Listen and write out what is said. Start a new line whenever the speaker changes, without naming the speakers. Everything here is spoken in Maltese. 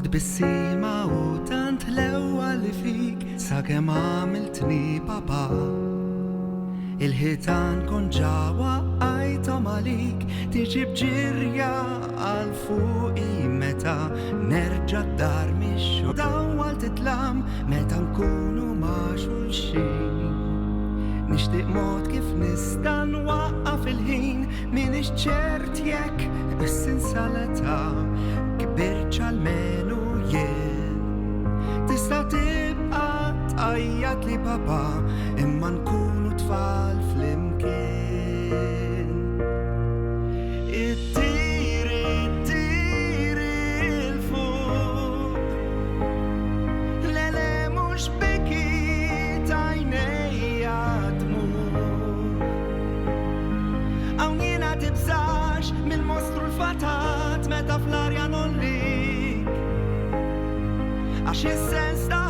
Mawlud bis-sima u tant l-ewwa li fik sakemm għamiltni papa. Il-ħitan kon ġawa għajtom għalik tiġi bġirja għal fuqi meta nerġa' d-dar mix-xogħol. Dawwal titlam meta nkunu ma' xulxin. Nixtieq mod kif nista' nwaqqaf il-ħin minix ċert jekk is-sinsaleta kbirċ għalmenu jien. Tista' tibqa' tqajjad li papa imma nkunu tfal flimkien. Ittir il-fuq lele mhux biki tajnejja dmur. Hawn jiena tibżax mill-mostru l-fatat meta fl-arja nollik għax is-sens ta'